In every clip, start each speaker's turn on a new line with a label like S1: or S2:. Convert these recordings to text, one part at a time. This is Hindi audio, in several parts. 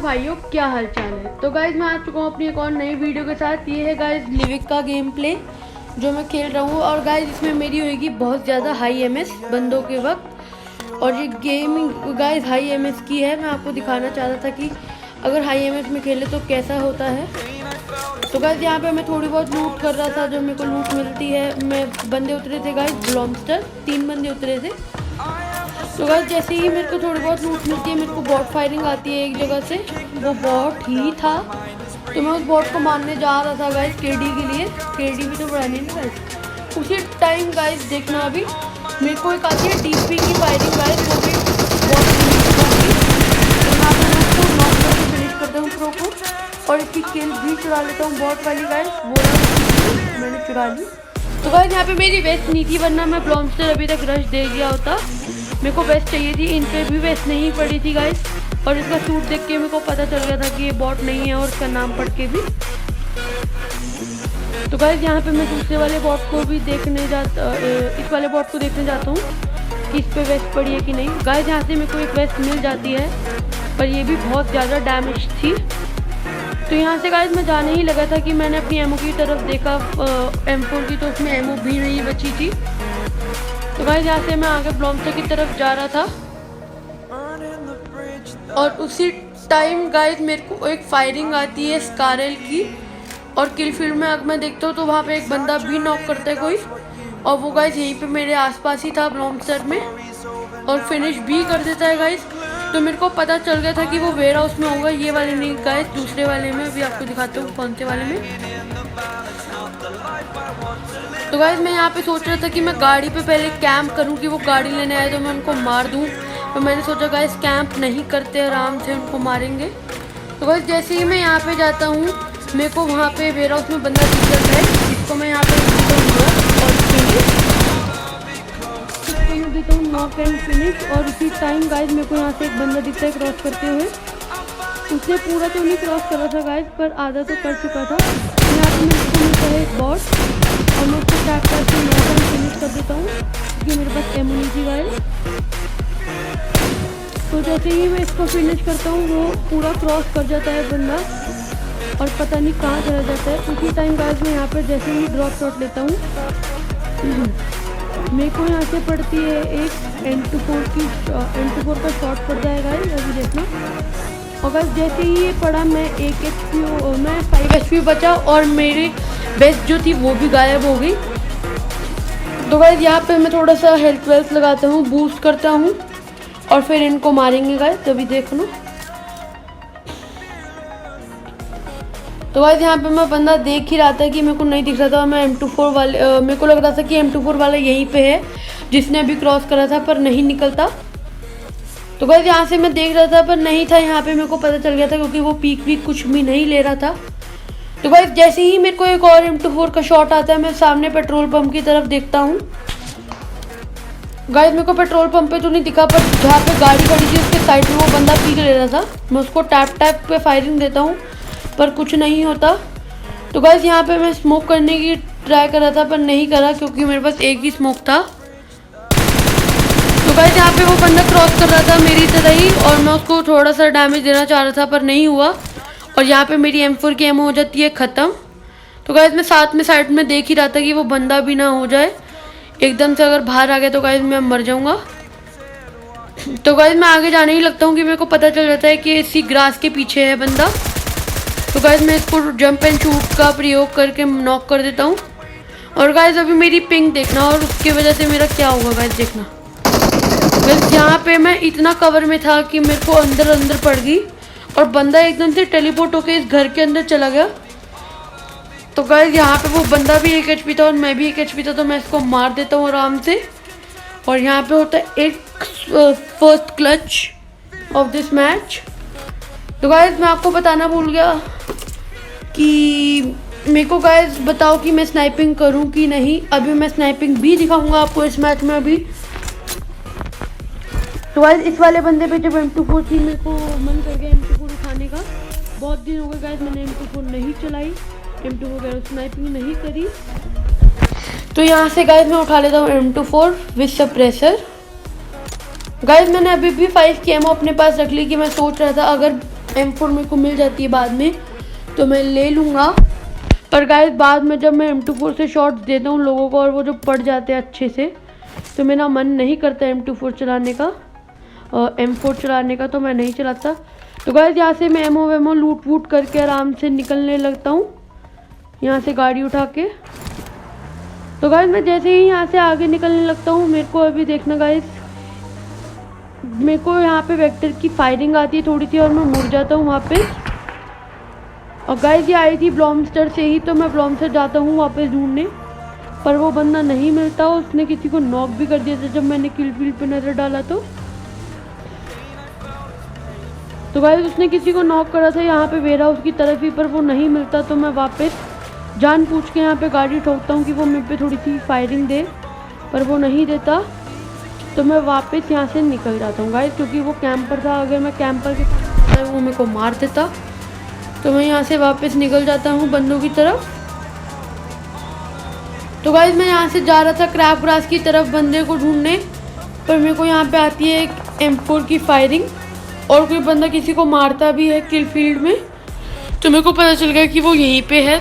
S1: भाइयों, क्या हाल चाल है। तो गाइज मैं आ चुका हूँ अपनी एक और नई वीडियो के साथ। ये है गाइज लिविक का गेम प्ले जो मैं खेल रहा हूँ। और गाइज इसमें मेरी होगी बहुत ज़्यादा हाई एमएस बंदों के वक्त। और ये गेमिंग गाइज हाई एमएस की है। मैं आपको दिखाना चाहता था कि अगर हाई एमएस में खेले तो कैसा होता है। तो गाइज यहाँ पे मैं थोड़ी बहुत लूट कर रहा था, जो मेरे को लूट मिलती है। मैं बंदे उतरे थे गाइज ब्लॉम्स्टर, 3 बंदे उतरे थे। तो गाइस जैसे ही मेरे को थोड़ी बहुत लूट मिलती है, मेरे को बॉट फायरिंग आती है एक जगह से। वो बॉट ही था, तो मैं उस बॉट को मारने जा रहा था गाइस केडी के लिए। केडी भी तो बढ़ानी है गाइस। उसी टाइम गाइस देखना, अभी मेरे को एक आती है डीपी की फायरिंग गाइस, वो भी बहुत तो मैं उसको नॉक करके फिनिश करता हूँ प्रो को, और इसकी किल भी चुरा लेता हूँ बॉट वाली गाइस। वो मैंने चुरा ली। तो गाइस यहाँ पे मेरी वेस्ट नहीं थी, वरना मैं ब्लॉम्स्टर अभी तक रश दे दिया होता। मेरे को वेस्ट चाहिए थी, इन पे भी वेस्ट नहीं पड़ी थी गाइस। और इसका सूट देख के मेरे को पता चल गया था कि ये बॉट नहीं है, और इसका नाम पढ़ के भी। तो गाइस यहाँ पे मैं दूसरे वाले बॉट को भी देखने जाता, इस वाले बॉट को देखने जाता हूँ कि इस पे वेस्ट पड़ी है कि नहीं। गाइस यहाँ से मेरे को एक वेस्ट मिल जाती है, पर ये भी बहुत ज़्यादा डैमेज थी। तो यहाँ से गाइस मैं जाने ही लगा था कि मैंने अपनी एमओ की तरफ देखा, M4 की, तो उसमें एमओ भी नहीं बची थी। तो गाइस यहाँ से मैं आगे ब्लॉम्स्टर की तरफ जा रहा था, और उसी टाइम गाइस मेरे को एक फायरिंग आती है स्कारल की। और किल फील्ड में अगर मैं देखता हूँ तो वहाँ पे एक बंदा भी नॉक करता है कोई, और वो गाइस यहीं पे मेरे आसपास ही था ब्लॉम्स्टर में, और फिनिश भी कर देता है गाइस। तो मेरे को पता चल गया था कि वो वेयर हाउस में होगा, ये वाले नहीं गाइस, दूसरे वाले में। अभी आपको दिखाता हूँ कौन से वाले में। तो गाइस मैं यहाँ पे सोच रहा था कि मैं गाड़ी पे पहले कैंप करूँ कि वो गाड़ी लेने आए तो मैं उनको मार दूँ। तो मैंने सोचा गाइस कैंप नहीं करते, आराम से उनको मारेंगे। तो गाइस जैसे ही मैं यहाँ पे जाता हूँ, मेरे को वहाँ पे वेयर हाउस में बंदा दिख जाता है, जिसको मैं यहाँ पे देता हूँ नॉक एंड फिनिश। और उसी टाइम गाइस मेरे को यहाँ से एक बंदा दिखता है क्रॉस करते हुए। उसने पूरा तो नहीं क्रॉस करा था गाइस, पर आधा तो कर चुका था। यहाँ पे मेरे को मिलता है एक बॉट, और मैं उसको टैप करके नॉक एंड फिनिश कर देता हूँ, क्योंकि मेरे पास एमो नहीं थी गाइस। तो जैसे ही मैं इसको फिनिश करता हूँ, वो पूरा क्रॉस कर जाता है बंदा, और पता नहीं कहाँ चला जाता है। उसी टाइम गाइस मैं यहाँ पर जैसे ही ड्रॉप शॉट लेता हूँ, मेरे को यहाँ से पड़ती है एक M24 की, M24 का शॉट पड़ता है गाइस, अभी देखना। और गाइस जैसे ही ये पड़ा, मैं 5 HP बचा, और मेरी बेस्ट जो थी वो भी गायब हो गई। तो गाइस यहाँ पे मैं थोड़ा सा हेल्थ वेल्थ लगाता हूँ, बूस्ट करता हूँ, और फिर इनको मारेंगे गाइस, तभी देखना। तो गाइस यहाँ पे मैं बंदा देख ही रहा था कि मेरे को नहीं दिख रहा था। मैं M24 वाले, मेरे को लग रहा था कि M24 वाला यहीं पे है जिसने अभी क्रॉस करा था, पर नहीं निकलता। तो गाइस यहाँ से मैं देख रहा था, पर नहीं था। यहाँ पे मेरे को पता चल गया था, क्योंकि वो पीक भी कुछ भी नहीं ले रहा था। तो गाइस जैसे ही मेरे को एक और M24 का शॉट आता है, मैं सामने पेट्रोल पंप की तरफ देखता हूँ। गाइस मेरे को पेट्रोल पंप पे तो नहीं दिखा, पर जहाँ पे गाड़ी खड़ी थी उसके साइड में वो बंदा पीक ले रहा था। मैं उसको टैप पे फायरिंग देता हूँ, पर कुछ नहीं होता। तो गाइस यहाँ पे मैं स्मोक करने की ट्राई कर रहा था, पर नहीं करा, क्योंकि मेरे पास एक ही स्मोक था। तो गाइस यहाँ पे वो बंदा क्रॉस कर रहा था मेरी तरह ही, और मैं उसको थोड़ा सा डैमेज देना चाह रहा था, पर नहीं हुआ। और यहाँ पे मेरी M4 की एमो हो जाती है ख़त्म। तो गाइस मैं साथ में साइड में देख ही रहा था कि वो बंदा भी ना हो जाए एकदम से। अगर बाहर आ गया तो गाइस मैं मर जाऊँगा। तो गाइस मैं आगे जाने ही लगता हूँ कि मेरे को पता चल जाता है कि इसी ग्रास के पीछे है बंदा। तो गाइस मैं इसको जंप एंड शूट का प्रयोग करके नॉक कर देता हूँ। और गाइस अभी मेरी पिंग देखना, और उसकी वजह से मेरा क्या होगा गाइस देखना। गाइस यहाँ पे मैं इतना कवर में था कि मेरे को अंदर पड़ गई, और बंदा एकदम से टेलीपोर्ट होकर इस घर के अंदर चला गया। तो गाइस यहाँ पे वो बंदा भी 1 HP था, और मैं भी 1 HP था। तो मैं इसको मार देता हूँ आराम से। और यहाँ पे होता है एक first clutch of this match. तो गाइस मैं आपको बताना भूल गया कि मेरे को गाइस बताओ कि मैं स्नाइपिंग करूं कि नहीं। अभी मैं स्नाइपिंग भी दिखाऊंगा आपको इस मैच में अभी। तो गाइस इस वाले बंदे पे जब M24 थी, मेरे को मन कर गया M24 उठाने का। बहुत दिन हो गए गाइस मैंने M24 नहीं चलाई, M24 वगैरह स्नाइपिंग नहीं करी। तो यहाँ से गाइस मैं उठा लेता हूँ M24 विद सप्रेसर। गाइस मैंने अभी भी 5 की एमो अपने पास रख ली, कि मैं सोच रहा था अगर M4 मेरे को मिल जाती है बाद में तो मैं ले लूँगा। पर गाइस बाद में जब मैं M24 से शॉट्स देता हूँ लोगों को और वो जो पड़ जाते हैं अच्छे से तो मेरा मन नहीं करता M24 चलाने का और M4 चलाने का, तो मैं नहीं चलाता। तो गाइस यहाँ से मैं एमओ वेमो लूट वूट करके आराम से निकलने लगता हूँ यहाँ से गाड़ी उठा के। तो गाइस मैं जैसे ही यहाँ से आगे निकलने लगता हूँ मेरे को अभी देखना गाइस, मेरे को यहाँ पे वेक्टर की फायरिंग आती है थोड़ी सी और मैं मुड़ जाता हूँ वहाँ पे। और गाइस ये आई थी ब्लॉमस्टर से ही, तो मैं ब्लॉमस्टर जाता हूँ वापस ढूंढने, पर वो बंदा नहीं मिलता। उसने किसी को नॉक भी कर दिया था जब मैंने किल फील्ड पे नज़र डाला तो गाइस उसने किसी को नॉक करा था यहाँ पे वेयर हाउस की तरफ ही, पर वो नहीं मिलता। तो मैं वापस जान पूछ के यहाँ पे गाड़ी ठोकता हूँ कि वो मेरे पे थोड़ी सी फायरिंग दे, पर वो नहीं देता। तो मैं वापस यहाँ से निकल जाता हूँ गाइस, क्योंकि वो कैंपर था। अगर मैं कैंपर के साथ वो मेरे को मार देता। तो मैं यहाँ से वापस निकल जाता हूँ बंदों की तरफ। तो गाइस मैं यहाँ से जा रहा था क्रैप ग्रास की तरफ बंदे को ढूंढने, पर मेरे को यहाँ पे आती है एक M4 की फायरिंग और कोई बंदा किसी को मारता भी है किल फील्ड में। तो मेरे को पता चल गया कि वो यहीं पे है।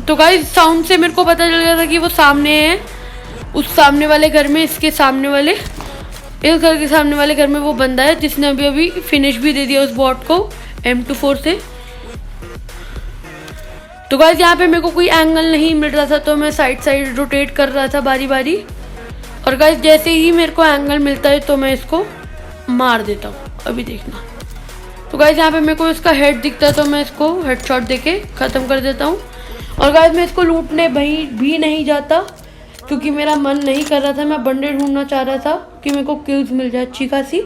S1: तो गाइस साउंड से मेरे को पता चल गया था कि वो सामने है, उस सामने वाले घर में, इसके सामने वाले, इस घर के सामने वाले घर में वो बंदा है जिसने अभी अभी फिनिश भी दे दिया उस बॉट को M24 से। तो गाइस यहाँ पे मेरे को कोई एंगल नहीं मिल रहा था तो मैं साइड रोटेट कर रहा था बारी बारी। और गाइस जैसे ही मेरे को एंगल मिलता है तो मैं इसको मार देता हूँ, अभी देखना। तो गाइस यहाँ पे मेरे को इसका हेड दिखता है तो मैं इसको हेडशॉट देके ख़त्म कर देता हूँ। और गाइस मैं इसको लूटने भी नहीं जाता क्योंकि मेरा मन नहीं कर रहा था, मैं बंदे ढूंढना चाह रहा था कि मेरे को किल्स मिल जाए अच्छी खासी।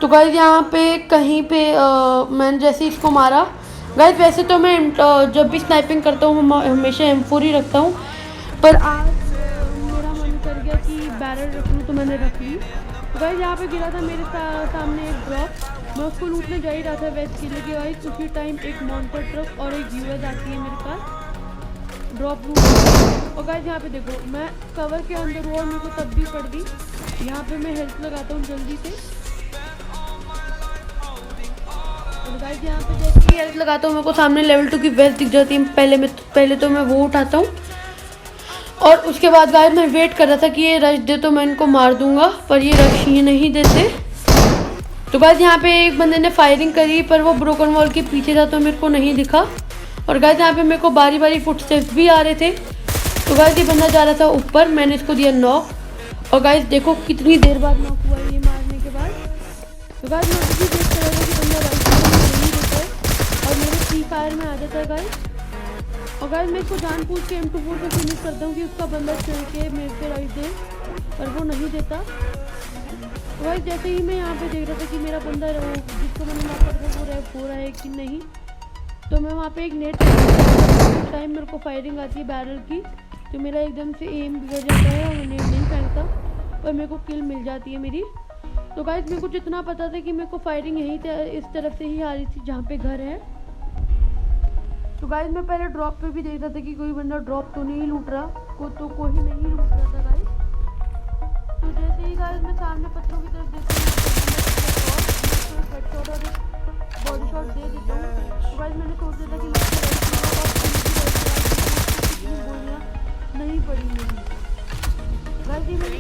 S1: तो गाइस यहाँ पे कहीं पे मैंने जैसे इसको मारा। गाइस वैसे तो मैं जब भी स्नाइपिंग करता हूँ हमेशा M4 ही रखता हूँ, पर आज मेरा मन कर गया कि बैरल रख लूँ तो मैंने रख ली। तो गाइस यहाँ पे गिरा था मेरे सामने एक ड्रॉप, मैं उसको लूटने जा ही रहा था वेस्ट किले के। गाइस उसी टाइम एक मॉन्स्टर ट्रक और एक यूएस आती है मेरे पास ड्रॉप लूट। और गाइस यहाँ पे देखो मैं कवर के अंदर हूँ और मेरे को तब भी पड़ गई। यहाँ पे मैं हेल्थ लगाता हूँ जल्दी से। गाइस यहाँ पे जैसे ही हेल्थ लगाता हूँ मेरे को सामने लेवल 2 की वेस्ट दिख जाती है। पहले तो मैं वो उठाता हूँ और उसके बाद गाइस मैं वेट कर रहा था कि ये रश दे तो मैं इनको मार दूंगा, पर ये रश ही नहीं देते। तो गाइस यहाँ पे एक बंदे ने फायरिंग करी पर वो ब्रोकन वॉल के पीछे था तो मेरे को नहीं दिखा। और गाइस यहाँ पे मेरे को बारी बारी फुटस्टेप्स भी आ रहे थे। तो गाइस ये बंदा जा रहा था ऊपर, मैंने इसको दिया नॉक। और गाइस देखो कितनी देर बाद नॉक हुआ ये मारने के बाद। तो गाइस मैं भी देख कर रहा था कि बंदा राइट नहीं देता है और मेरे फ्री फायर में आ जाता है गाइस। और गाइस मैं इसको जान पूछ के M24 से फिनिश करता हूँ कि उसका बंदा चल के मेरे पे राइट दे, पर वो नहीं देता। तो गाइस जैसे ही मैं यहाँ पे देख रहा था कि मेरा बंदा जिसको मैंने नॉक कर दिया वो रैप हो रहा है कि नहीं, तो मैं वहाँ पे एक नेट टाइम मेरे को फायरिंग आती है बैरल की, तो मेरा एकदम से एम बिगड़ जाता है और मैं नेट नहीं फेंकता, पर मेरे को किल मिल जाती है मेरी। तो गाइस मेरे को जितना पता था कि मेरे को फायरिंग यहीं इस तरफ से ही आ रही थी जहाँ पे घर है। तो गाइस मैं पहले ड्रॉप पे भी देख रहा था कि कोई बंदा ड्रॉप तो नहीं लूट रहा, कोई नहीं लूट रहा था गाइस। तो जैसे ही गाइस मैं सामने पत्थरों की तरफ देखता हूँ हेडशॉट और बॉडी शॉट दे देता हूँ। तो गाइस मैंने सोचा था कि गोलियाँ नहीं पड़ी मेरी। गाइस ये मेरी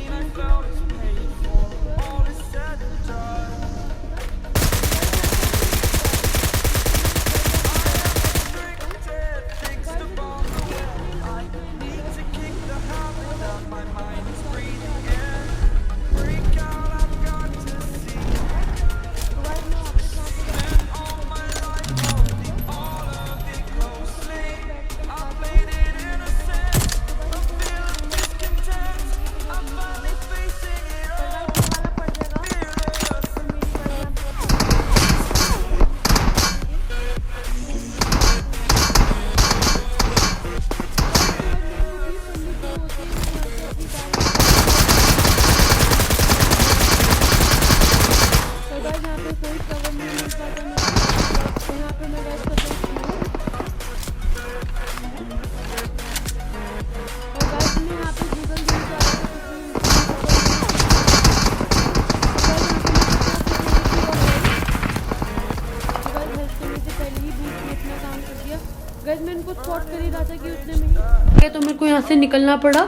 S1: को स्पॉट कर ही रहा था कि उसने तो मेरे को यहाँ से निकलना पड़ा।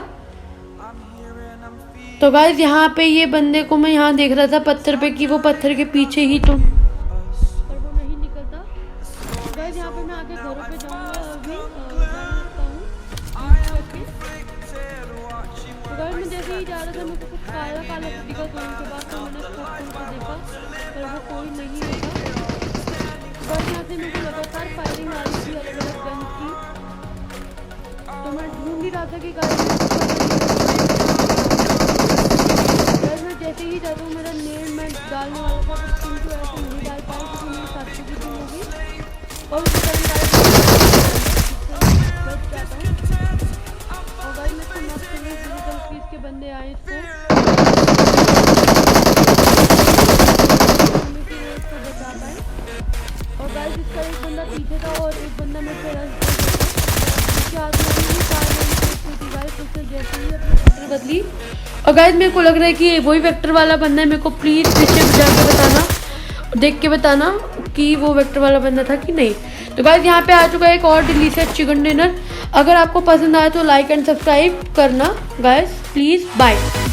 S1: तो गाइस यहाँ पे ये बंदे को मैं यहाँ देख रहा था पत्थर पे कि वो पत्थर के पीछे ही तो पर वो नहीं निकलता। तो गाइस यहाँ पे मैं आगे घरों पे जाऊँगा अभी तो गाइस मैं जैसे ही जा रहा था मेरे को कुछ काला काला दिखा थोड़ी के बाद तो मैंने स्कोप खोल के देखा पर वो कोई नहीं दिखा। बस यहाँ से मेरे को लगातार फायरिंग आ रही थी अलग अलग गन की। तो मैं ढूंढ ही रहा था कि गाइस मैं जैसे ही जाता हूँ मेरा नेम मैं डालने वाला था पर किंतु ऐसे नहीं डाल पाया क्योंकि मेरी साथी की टीम होगी और उस टाइम बच जाता हूँ। और गाइस मैं तो मस्त फिजिकल पीस के बंदे आए इसको बचा पाए। और गाइस इसका एक बंदा पीछे था और एक बंदा मेरे पे उसके हाथ में गाइस उसने जैसे ही अपनी वेक्टर बदली। और गाइस मेरे को लग रहा है कि वही वेक्टर वाला बंदा है। मेरे को प्लीज़ पीछे जाके बताना देख के बताना कि वो वेक्टर वाला बंदा था कि नहीं। तो गाइस यहाँ पे आ चुका है एक और डिलीशियस चिकन डिनर। अगर आपको पसंद आए तो लाइक एंड सब्सक्राइब करना गाइस प्लीज़। बाय।